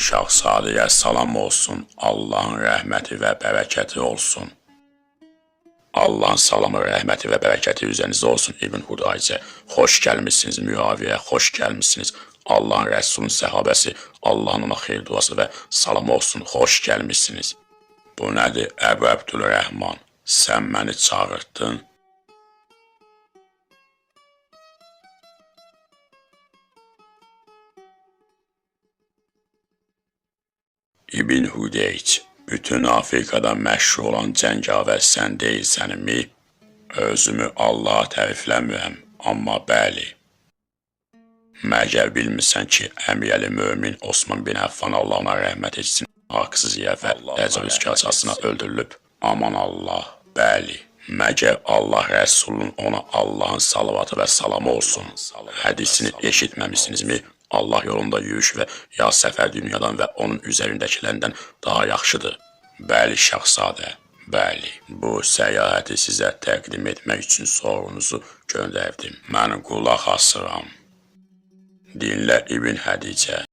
Şahzadəyə salam olsun, Allahın rəhməti və bərəkəti olsun. Allahın salamı, rəhməti və bərəkəti üzərinizdə olsun İbn Hudaycə. Xoş gəlmişsiniz Müaviyə, xoş gəlmişsiniz. Allahın Rəsulun səhabəsi, Allahın ona xeyir duası və salam olsun, xoş gəlmişsiniz. Bu nədir, Əbu Əbdülrəhman? Sən məni çağırtdın. İbn Hudeyc, bütün Afrikada məşhur olan cəngavər sən deyilsənmi? Özümü Allaha tərifləmirəm, amma bəli. Məgər bilmirsən ki, Əmir-əli Mömin Osman bin Əffan Allah ona rəhmət etsin, haqsız yerə və təcavüzkarcasına öldürülüb. Aman Allah, bəli. Məgər Allah Rəsulunun ona Allahın salavatı və salamı olsun. Hədisini eşitməmişsinizmi? Allah yolunda yürüyüş və ya səfər dünyadan və onun üzərindəkilərindən daha yaxşıdır. Bəli, şahzadə, bəli. Bu səyahəti sizə təqdim etmək üçün sorunuzu göndərdim. Mən qulaq asıram. Dinlə İbn Hədicə.